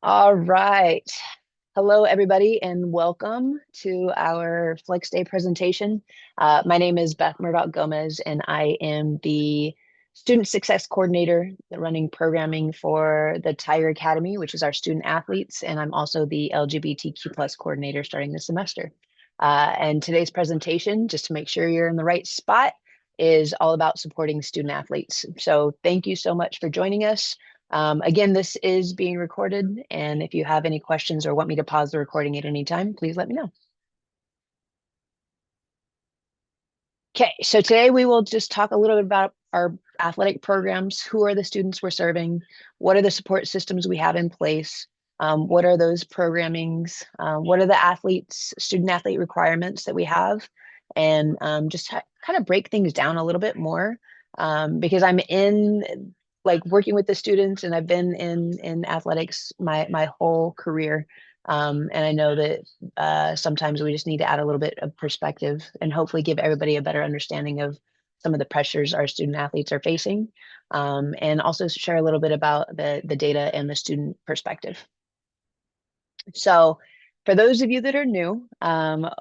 All right. Hello, everybody, and welcome to our Flex Day presentation. My name is Beth Murdoch Gomez, and I am the Student Success Coordinator running programming for the Tiger Academy, which is our student athletes, and I'm also the LGBTQ plus coordinator starting this semester. And today's presentation, just to make sure you're in the right spot, is all about supporting student athletes. So thank you so much for joining us. Again, this is being recorded, and if you have any questions or want me to pause the recording at any time, please let me know. Okay, so today we will just talk a little bit about our athletic programs. Who are the students we're serving? What are the support systems we have in place? What are those programmings? What are the student athlete requirements that we have? And just kind of break things down a little bit more because I'm in like working with the students and I've been in athletics my whole career. And I know that sometimes we just need to add a little bit of perspective and hopefully give everybody a better understanding of some of the pressures our student athletes are facing, and also share a little bit about the data and the student perspective. So for those of you that are new,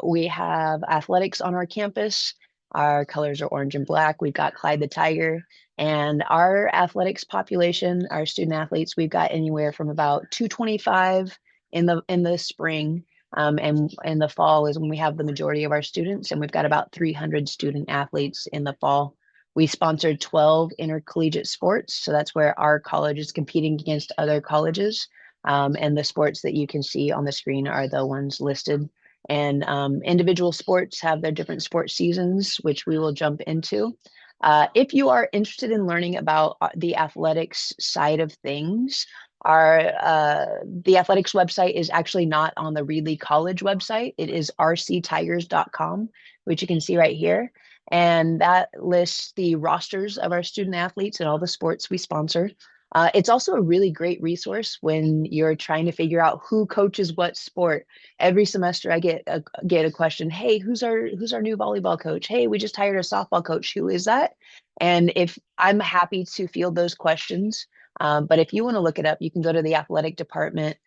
we have athletics on our campus. Our colors are orange and black. We've got Clyde the Tiger. And our athletics population, our student athletes, we've got anywhere from about 225 in the spring. And in the fall is when we have the majority of our students, and we've got about 300 student athletes in the fall. We sponsored 12 intercollegiate sports. So that's where our college is competing against other colleges. And the sports that you can see on the screen are the ones listed. And individual sports have their different sports seasons, which we will jump into. If you are interested in learning about the athletics side of things, the athletics website is actually not on the Reedley College website. It is rctigers.com, which you can see right here. And that lists the rosters of our student athletes and all the sports we sponsor. It's also a really great resource when you're trying to figure out who coaches what sport. Every semester, I get a question. Hey, who's our new volleyball coach? Hey, we just hired a softball coach. Who is that? And if I'm happy to field those questions, but if you want to look it up, you can go to the athletic department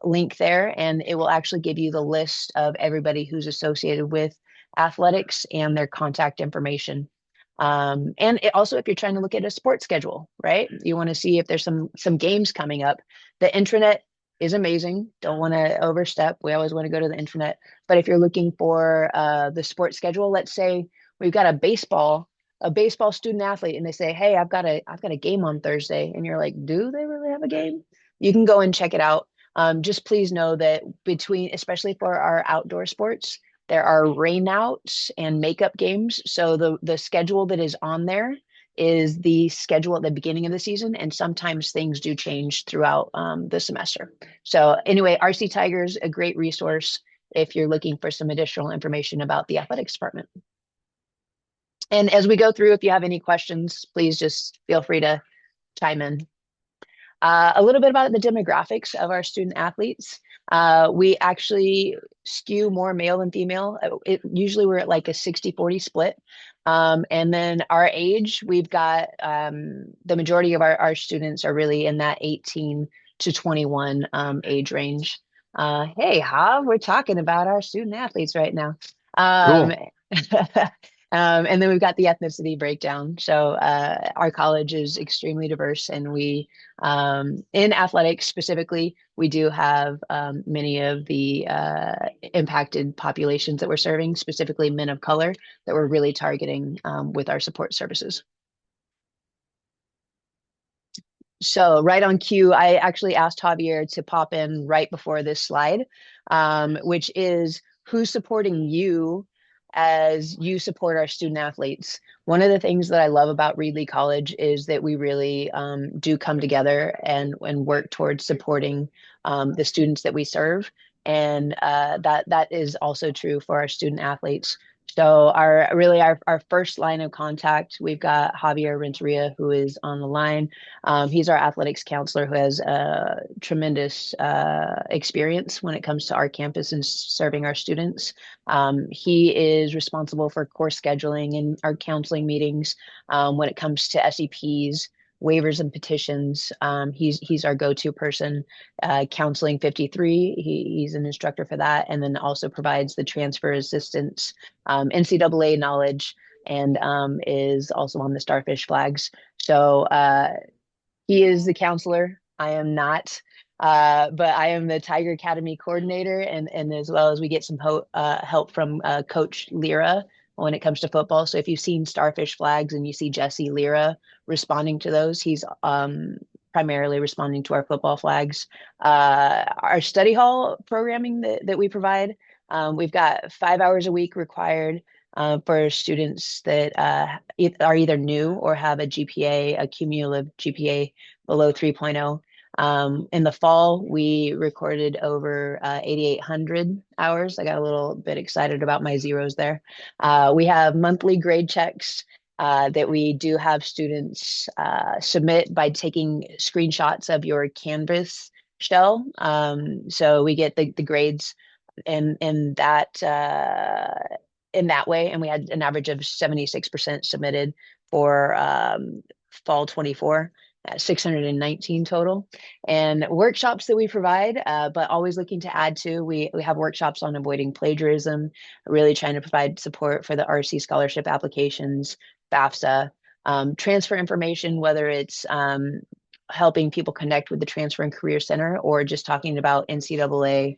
link there, and it will actually give you the list of everybody who's associated with athletics and their contact information. And also, if you're trying to look at a sports schedule, right? You want to see if there's some games coming up. The intranet is amazing. Don't want to overstep. We always want to go to the intranet. But if you're looking for the sports schedule, let's say we've got a baseball student athlete, and they say, "Hey, I've got a game on Thursday," and you're like, "Do they really have a game?" You can go and check it out. Just please know that especially for our outdoor sports, there are rainouts and makeup games. So the schedule that is on there is the schedule at the beginning of the season, and sometimes things do change throughout the semester. So anyway, RC Tigers, a great resource if you're looking for some additional information about the athletics department. And as we go through, if you have any questions, please just feel free to chime in. A little bit about the demographics of our student athletes. We actually skew more male than female. Usually we're at like a 60-40 split. And then our age, we've got the majority of our students are really in that 18 to 21 age range. Hey, Hav, we're talking about our student athletes right now. Um, Cool. and then we've got the ethnicity breakdown. So our college is extremely diverse, and in athletics specifically, we do have many of the impacted populations that we're serving, specifically men of color, that we're really targeting with our support services. So right on cue, I actually asked Javier to pop in right before this slide, which is who's supporting you as you support our student athletes. One of the things that I love about Reedley College is that we really do come together and work towards supporting the students that we serve. And that is also true for our student athletes. So our first line of contact, we've got Javier Renteria, who is on the line. He's our athletics counselor who has tremendous experience when it comes to our campus and serving our students. He is responsible for course scheduling and our counseling meetings when it comes to SEPs. waivers and petitions. He's our go-to person. Counseling 53, he's an instructor for that, and then also provides the transfer assistance, NCAA knowledge, and is also on the Starfish flags. So he is the counselor. I am not. But I am the Tiger Academy coordinator, and as well as we get some help from Coach Lyra when it comes to football. So if you've seen Starfish flags and you see Jesse Lyra responding to those, he's primarily responding to our football flags. Our study hall programming that we provide, we've got 5 hours a week required for students that are either new or have a GPA, a cumulative GPA below 3.0. In the fall, we recorded over 8,800 hours. I got a little bit excited about my zeros there. We have monthly grade checks that we do have students submit by taking screenshots of your Canvas shell. So we get the grades in that way, and we had an average of 76% submitted for fall 24. 619 total, and workshops that we provide, but always looking to add to. We have workshops on avoiding plagiarism, really trying to provide support for the RC scholarship applications, FAFSA, transfer information, whether it's helping people connect with the Transfer and Career Center or just talking about NCAA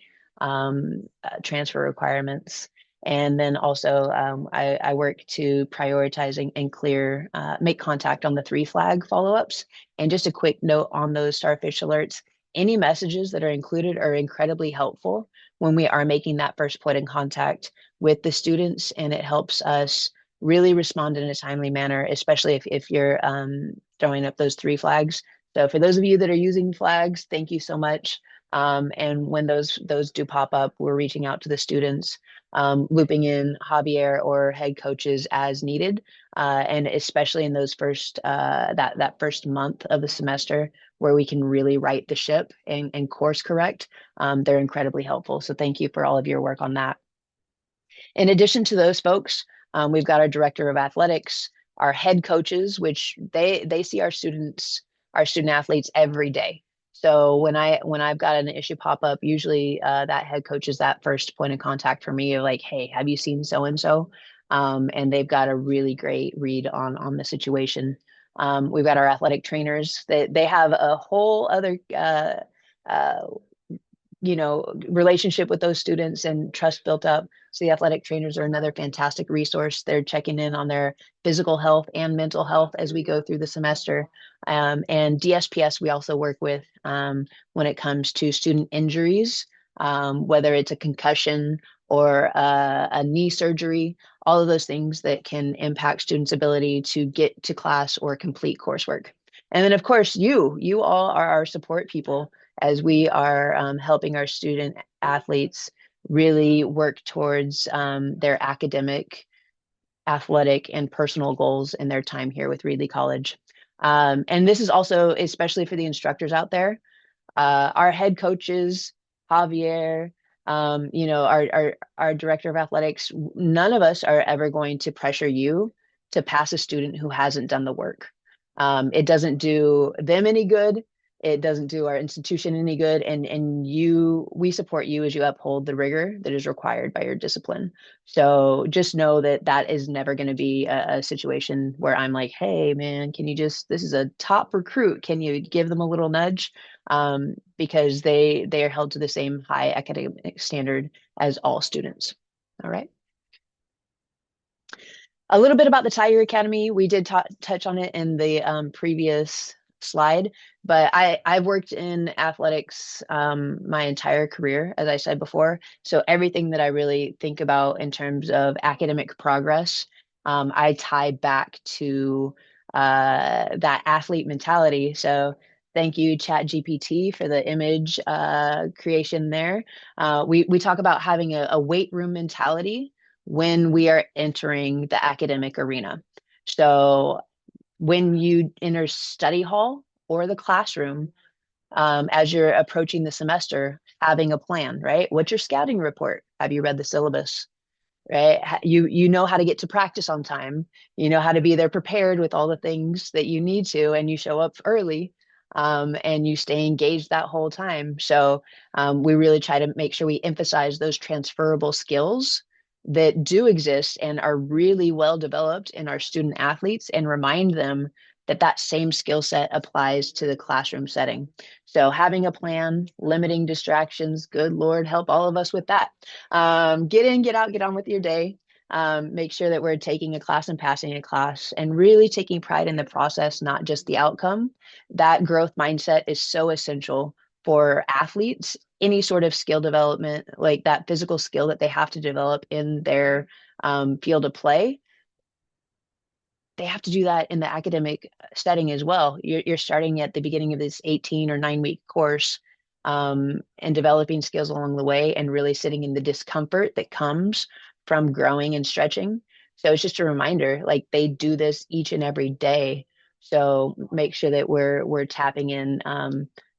transfer requirements. And then also I work to prioritize and clear, make contact on the 3 flag follow-ups. And just a quick note on those Starfish alerts, any messages that are included are incredibly helpful when we are making that first point in contact with the students, and it helps us really respond in a timely manner, especially if you're throwing up those 3 flags. So for those of you that are using flags, thank you so much. And when those do pop up, we're reaching out to the students, looping in Javier or head coaches as needed, and especially in those first that first month of the semester where we can really right the ship and course correct. They're incredibly helpful. So thank you for all of your work on that. In addition to those folks, we've got our director of athletics, our head coaches, which they see our student athletes every day. So when I've got an issue pop up, usually that head coach is that first point of contact for me. Like, hey, have you seen so and so? And they've got a really great read on the situation. We've got our athletic trainers. They have a whole other uh, relationship with those students and trust built up. So the athletic trainers are another fantastic resource. They're checking in on their physical health and mental health as we go through the semester. And DSPS we also work with when it comes to student injuries, whether it's a concussion or a knee surgery, all of those things that can impact students' ability to get to class or complete coursework. And then, of course, you all are our support people as we are helping our student athletes really work towards their academic, athletic, and personal goals in their time here with Reedley College. And this is also especially for the instructors out there. Our head coaches, Javier, our director of athletics, none of us are ever going to pressure you to pass a student who hasn't done the work. It doesn't do them any good. It doesn't do our institution any good. And we support you as you uphold the rigor that is required by your discipline. So just know that is never going to be a situation where I'm like, hey man, this is a top recruit. Can you give them a little nudge? Because they are held to the same high academic standard as all students. All right. A little bit about the Tiger Academy. We did touch on it in the previous slide, but I've worked in athletics my entire career, as I said before. So everything that I really think about in terms of academic progress, I tie back to that athlete mentality. So thank you, ChatGPT, for the image creation there. We talk about having a weight room mentality when we are entering the academic arena. So when you enter study hall or the classroom, as you're approaching the semester, having a plan, right? What's your scouting report? Have you read the syllabus? right? You know how to get to practice on time. You know how to be there prepared with all the things that you need to, and you show up early, and you stay engaged that whole time. So we really try to make sure we emphasize those transferable skills that do exist and are really well developed in our student athletes, and remind them that that same skill set applies to the classroom setting. So having a plan, limiting distractions, good Lord, help all of us with that. Get in, get out, get on with your day. Make sure that we're taking a class and passing a class, and really taking pride in the process, not just the outcome. That growth mindset is so essential for athletes. Any sort of skill development, like that physical skill that they have to develop in their field of play, they have to do that in the academic setting as well. You're starting at the beginning of this 18 or 9 week course, and developing skills along the way, and really sitting in the discomfort that comes from growing and stretching. So it's just a reminder, like they do this each and every day. So make sure that we're tapping in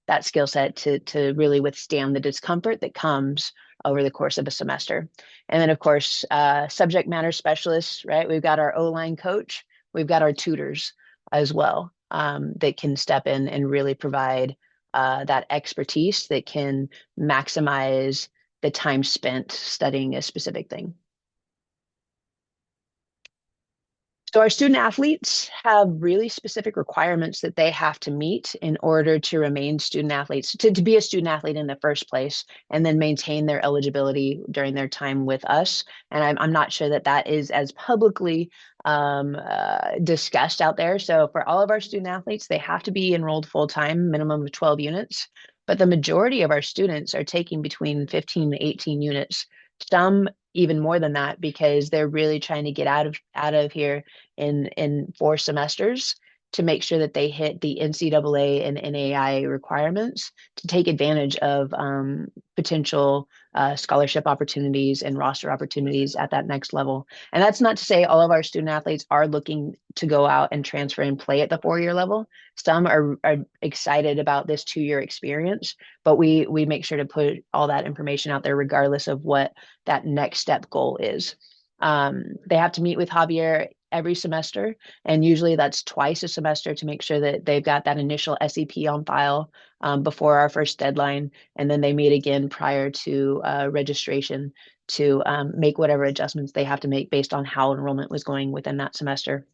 that skill set to really withstand the discomfort that comes over the course of a semester. And then, of course, subject matter specialists, right? We've got our O-line coach, we've got our tutors as well, that can step in and really provide that expertise that can maximize the time spent studying a specific thing. So our student athletes have really specific requirements that they have to meet in order to remain student athletes, to be a student athlete in the first place, and then maintain their eligibility during their time with us. And I'm not sure that that is as publicly discussed out there. So for all of our student athletes, they have to be enrolled full time, minimum of 12 units. But the majority of our students are taking between 15 to 18 units. Some even more than that, because they're really trying to get out of here in 4 semesters, to make sure that they hit the NCAA and NAI requirements to take advantage of potential scholarship opportunities and roster opportunities at that next level. And that's not to say all of our student athletes are looking to go out and transfer and play at the 4 year level. Some are excited about this 2 year experience, but we make sure to put all that information out there regardless of what that next step goal is. They have to meet with Javier every semester, and usually that's twice a semester, to make sure that they've got that initial SEP on file before our first deadline, and then they meet again prior to registration to make whatever adjustments they have to make based on how enrollment was going within that semester.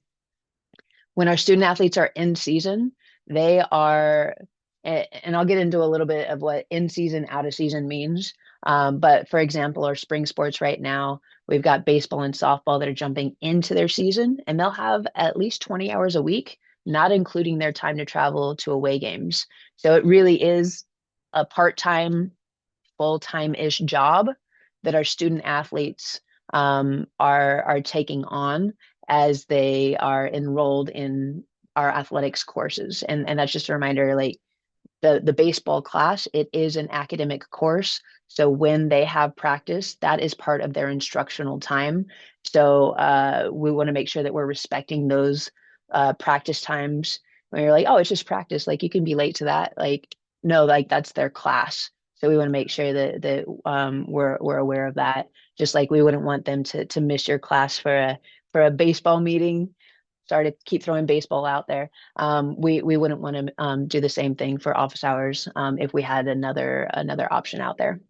When our student athletes are in season, they are, and I'll get into a little bit of what in season, out of season means. But for example, our spring sports right now, we've got baseball and softball that are jumping into their season, and they'll have at least 20 hours a week, not including their time to travel to away games. So it really is a part-time, full-time-ish job that our student athletes are taking on as they are enrolled in our athletics courses. And that's just a reminder, like the baseball class, it is an academic course. So when they have practice, that is part of their instructional time. So we want to make sure that we're respecting those practice times. When you're like, oh, it's just practice, like you can be late to that. Like, no, like that's their class. So we want to make sure that we're aware of that. Just like we wouldn't want them to miss your class for a baseball meeting. Sorry to keep throwing baseball out there. We wouldn't want to do the same thing for office hours if we had another option out there.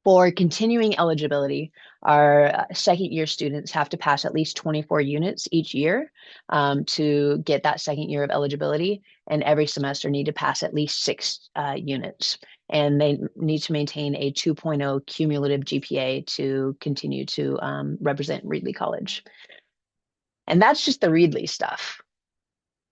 For continuing eligibility, our second year students have to pass at least 24 units each year to get that second year of eligibility, and every semester need to pass at least 6 units. And they need to maintain a 2.0 cumulative GPA to continue to represent Reedley College. And that's just the Reedley stuff.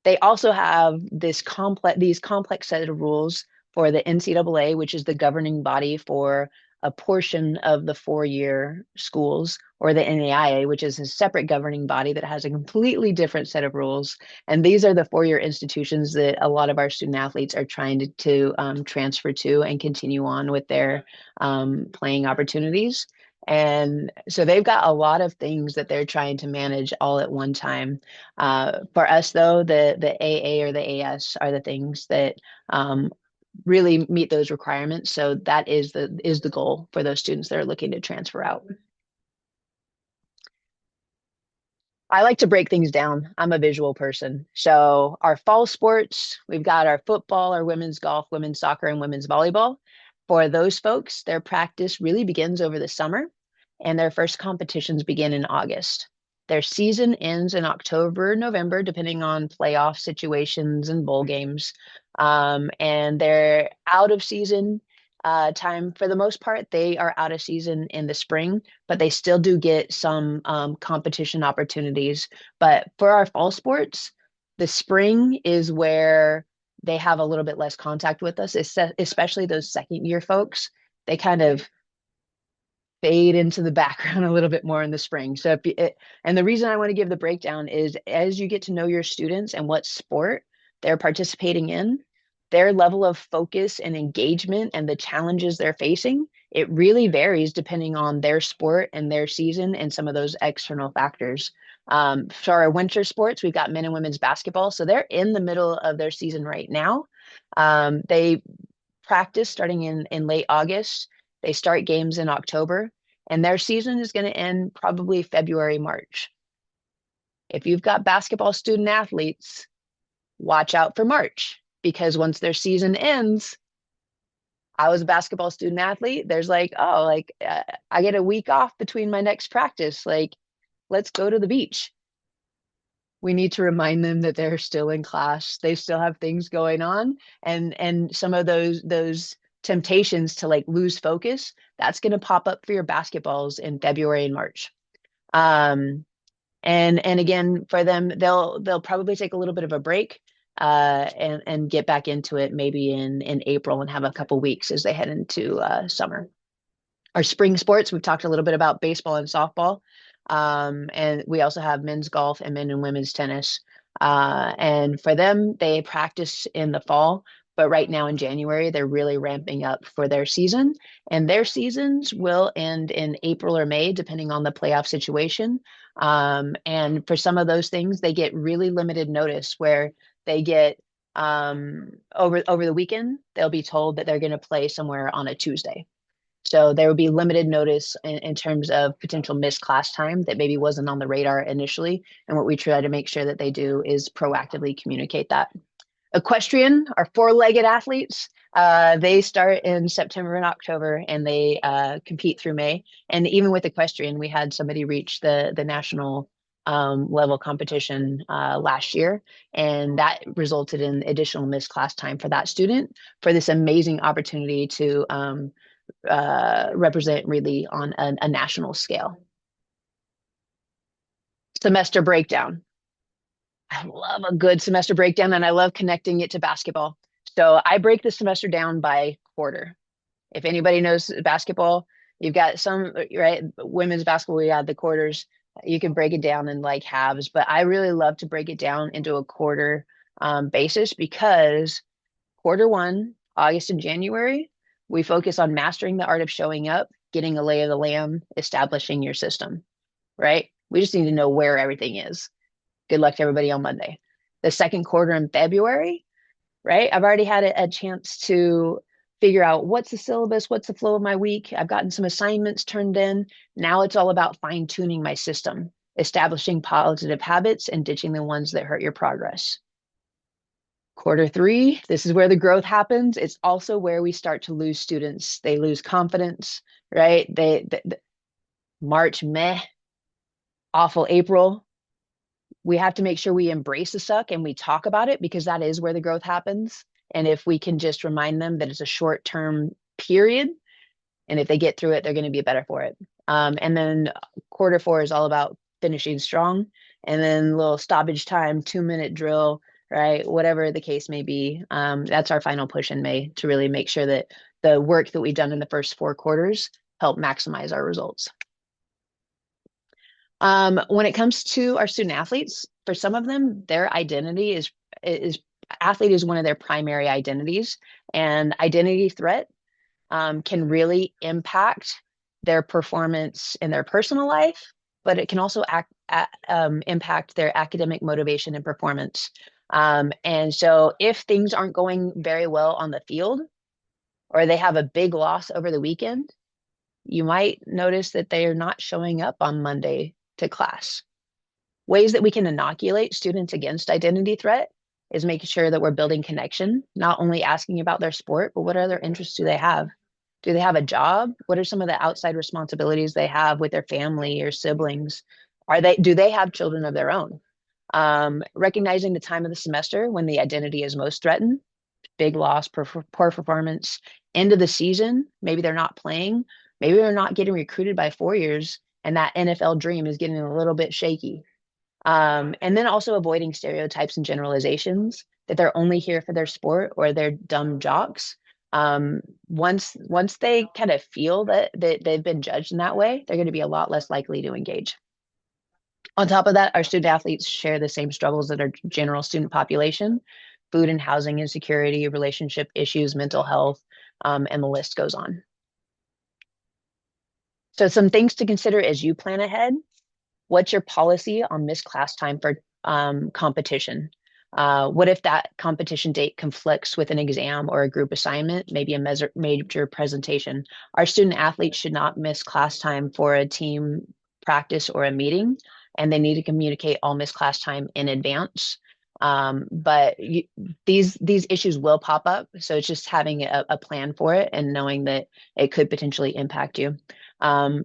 They also have these complex set of rules for the NCAA, which is the governing body for a portion of the 4 year schools, or the NAIA, which is a separate governing body that has a completely different set of rules. And these are the 4 year institutions that a lot of our student athletes are trying to transfer to and continue on with their playing opportunities. And so they've got a lot of things that they're trying to manage all at one time. For us, though, the AA or the AS are the things that really meet those requirements. So that is the goal for those students that are looking to transfer out. I like to break things down. I'm a visual person. So our fall sports, we've got our football, our women's golf, women's soccer, and women's volleyball. For those folks, their practice really begins over the summer, and their first competitions begin in August. Their season ends in October, November, depending on playoff situations and bowl games. And they're out of season time for the most part. They are out of season in the spring, but they still do get some competition opportunities. But for our fall sports, the spring is where they have a little bit less contact with us, especially those second year folks. They kind of fade into the background a little bit more in the spring. So, and the reason I want to give the breakdown is as you get to know your students and what sport they're participating in, their level of focus and engagement and the challenges they're facing, it really varies depending on their sport and their season and some of those external factors. For our winter sports, we've got men and women's basketball. So they're in the middle of their season right now. They practice starting in late August. They start games in October, and their season is going to end probably February, March. If you've got basketball student athletes, watch out for March because once their season ends, I was a basketball student athlete. There's like, oh, like I get a week off between my next practice. Like, let's go to the beach. We need to remind them that they're still in class. They still have things going on, and some of those temptations to like lose focus, that's going to pop up for your basketballs in February and March. And again, for them, they'll probably take a little bit of a break and get back into it maybe in April and have a couple weeks as they head into summer. Our spring sports, we've talked a little bit about baseball and softball. And we also have men's golf and men and women's tennis. And for them, they practice in the fall, but right now in January, they're really ramping up for their season. And their seasons will end in April or May, depending on the playoff situation. And for some of those things, they get really limited notice where they get over the weekend, they'll be told that they're going to play somewhere on a Tuesday. So there would be limited notice in terms of potential missed class time that maybe wasn't on the radar initially. And what we try to make sure that they do is proactively communicate that. Equestrian are four-legged athletes. They start in September and October, and they compete through May. And even with equestrian, we had somebody reach the national level competition last year, and that resulted in additional missed class time for that student for this amazing opportunity to represent really on a national scale. Semester breakdown. I love a good semester breakdown and I love connecting it to basketball. So I break the semester down by quarter. If anybody knows basketball, you've got some, right? Women's basketball, we have the quarters. You can break it down in like halves, but I really love to break it down into a quarter basis because quarter one, August and January, we focus on mastering the art of showing up, getting a lay of the land, establishing your system, right? We just need to know where everything is. Good luck to everybody on Monday. The second quarter in February, right? I've already had a chance to figure out what's the syllabus, what's the flow of my week. I've gotten some assignments turned in. Now it's all about fine tuning my system, establishing positive habits and ditching the ones that hurt your progress. Quarter three, this is where the growth happens. It's also where we start to lose students. They lose confidence, right? They March, meh, awful April. We have to make sure we embrace the suck and we talk about it because that is where the growth happens. And if we can just remind them that it's a short-term period, and if they get through it, they're going to be better for it. And then quarter four is all about finishing strong. And then little stoppage time, 2-minute drill, right? Whatever the case may be. That's our final push in May to really make sure that the work that we've done in the first 4 quarters help maximize our results. When it comes to our student athletes, for some of them, their identity is athlete is one of their primary identities, and identity threat can really impact their performance in their personal life, but it can also impact their academic motivation and performance. And so if things aren't going very well on the field, or they have a big loss over the weekend, you might notice that they are not showing up on Monday to class. Ways that we can inoculate students against identity threat is making sure that we're building connection, not only asking about their sport, but what other interests do they have? Do they have a job? What are some of the outside responsibilities they have with their family or siblings? Do they have children of their own? Recognizing the time of the semester when the identity is most threatened, big loss, poor performance, end of the season, maybe they're not playing, maybe they're not getting recruited by 4 years, and that NFL dream is getting a little bit shaky. And then also avoiding stereotypes and generalizations that they're only here for their sport or they're dumb jocks. Once they kind of feel that they've been judged in that way, they're going to be a lot less likely to engage. On top of that, our student athletes share the same struggles that our general student population: food and housing insecurity, relationship issues, mental health, and the list goes on. So some things to consider as you plan ahead. What's your policy on missed class time for competition? What if that competition date conflicts with an exam or a group assignment, maybe a major presentation? Our student athletes should not miss class time for a team practice or a meeting, and they need to communicate all missed class time in advance. But these issues will pop up, so it's just having a plan for it and knowing that it could potentially impact you.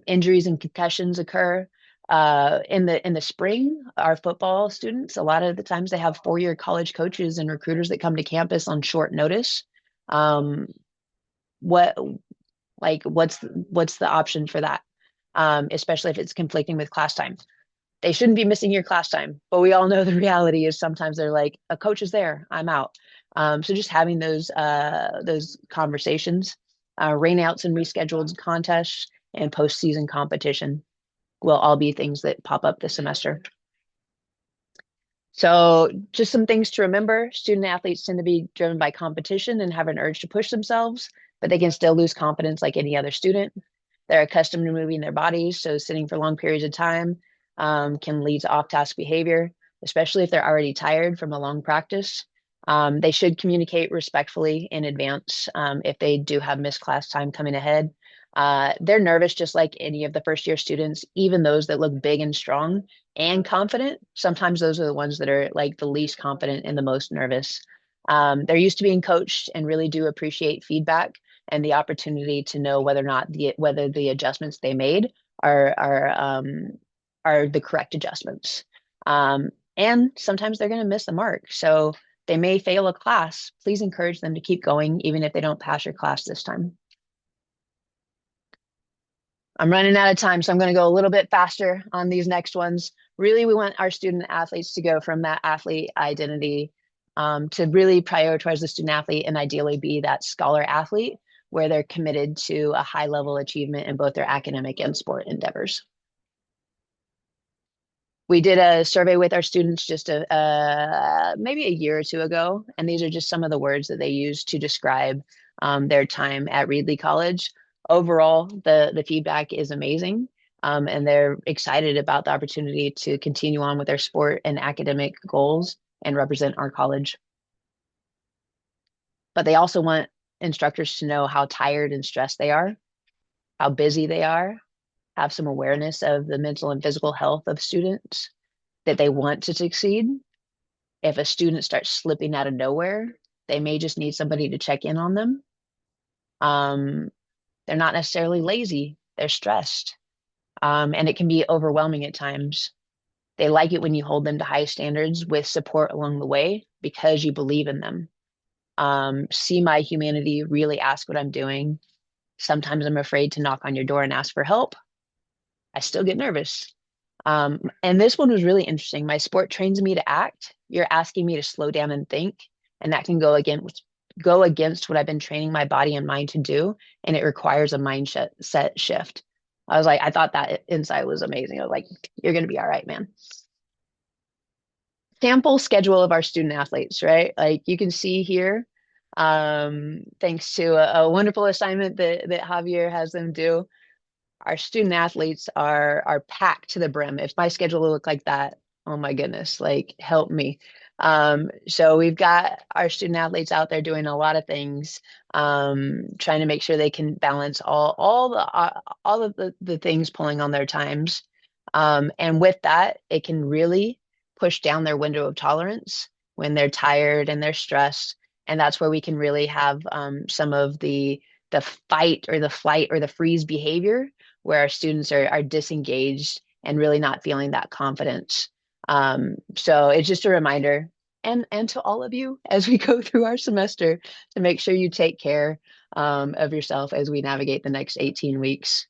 Injuries and concussions occur in the spring. Our football students, a lot of the times they have 4-year college coaches and recruiters that come to campus on short notice. Um, what what's the option for that? Especially if it's conflicting with class time. They shouldn't be missing your class time, but we all know the reality is sometimes they're like, a coach is there, I'm out. So just having those conversations, rainouts and rescheduled contests, and postseason competition will all be things that pop up this semester. So just some things to remember: student athletes tend to be driven by competition and have an urge to push themselves, but they can still lose confidence like any other student. They're accustomed to moving their bodies, so sitting for long periods of time can lead to off-task behavior, especially if they're already tired from a long practice. They should communicate respectfully in advance if they do have missed class time coming ahead. They're nervous just like any of the first year students, even those that look big and strong and confident. Sometimes those are the ones that are like the least confident and the most nervous. They're used to being coached and really do appreciate feedback and the opportunity to know whether the adjustments they made are the correct adjustments. And sometimes they're going to miss the mark. So they may fail a class. Please encourage them to keep going, even if they don't pass your class this time. I'm running out of time, so I'm going to go a little bit faster on these next ones. Really, we want our student athletes to go from that athlete identity to really prioritize the student athlete and ideally be that scholar athlete where they're committed to a high level achievement in both their academic and sport endeavors. We did a survey with our students just maybe a year or two ago, and these are just some of the words that they use to describe their time at Reedley College. Overall, the feedback is amazing, and they're excited about the opportunity to continue on with their sport and academic goals and represent our college. But they also want instructors to know how tired and stressed they are, how busy they are, have some awareness of the mental and physical health of students, that they want to succeed. If a student starts slipping out of nowhere, they may just need somebody to check in on them. They're not necessarily lazy, they're stressed. And it can be overwhelming at times. They like it when you hold them to high standards with support along the way because you believe in them. See my humanity, really ask what I'm doing. Sometimes I'm afraid to knock on your door and ask for help. I still get nervous. And this one was really interesting. My sport trains me to act. You're asking me to slow down and think, and that can go against what I've been training my body and mind to do, and it requires a mindset shift. I thought that insight was amazing. I was like, you're going to be all right, man. Sample schedule of our student athletes, right? Like you can see here, thanks to a wonderful assignment that Javier has them do. Our student athletes are packed to the brim. If my schedule looked like that, oh my goodness, like help me. So we've got our student athletes out there doing a lot of things, trying to make sure they can balance all of the things pulling on their times. And with that, it can really push down their window of tolerance when they're tired and they're stressed. And that's where we can really have some of the fight or the flight or the freeze behavior where our students are disengaged and really not feeling that confidence. So it's just a reminder, and to all of you as we go through our semester, to make sure you take care of yourself as we navigate the next 18 weeks.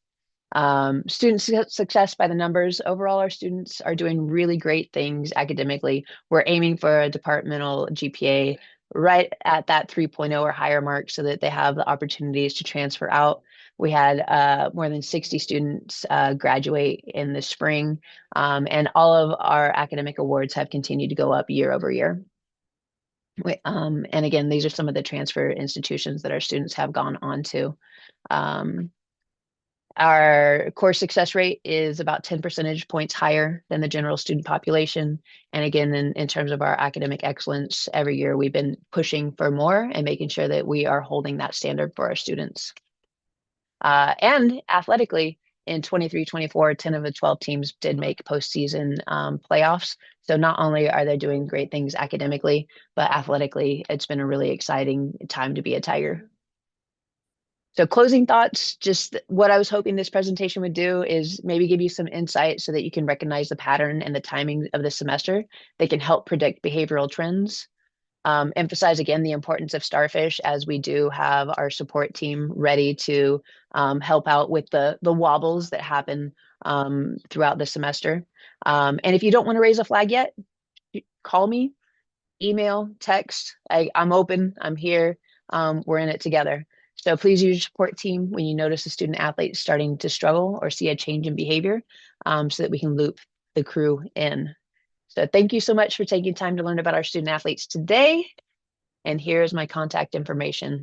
Student success by the numbers. Overall, our students are doing really great things academically. We're aiming for a departmental GPA right at that 3.0 or higher mark so that they have the opportunities to transfer out. We had more than 60 students graduate in the spring, and all of our academic awards have continued to go up year over year. And again, these are some of the transfer institutions that our students have gone on to. Um, our course success rate is about 10 percentage points higher than the general student population. And again, in terms of our academic excellence, every year we've been pushing for more and making sure that we are holding that standard for our students. And athletically, in 23-24, 10 of the 12 teams did make postseason playoffs. So not only are they doing great things academically, but athletically, it's been a really exciting time to be a Tiger. So closing thoughts, just what I was hoping this presentation would do is maybe give you some insight so that you can recognize the pattern and the timing of the semester that can help predict behavioral trends. Emphasize again the importance of Starfish as we do have our support team ready to help out with the wobbles that happen throughout the semester. And if you don't want to raise a flag yet, call me, email, text. I'm open. I'm here. We're in it together. So please use your support team when you notice a student athlete starting to struggle or see a change in behavior so that we can loop the crew in. So thank you so much for taking time to learn about our student athletes today. And here's my contact information.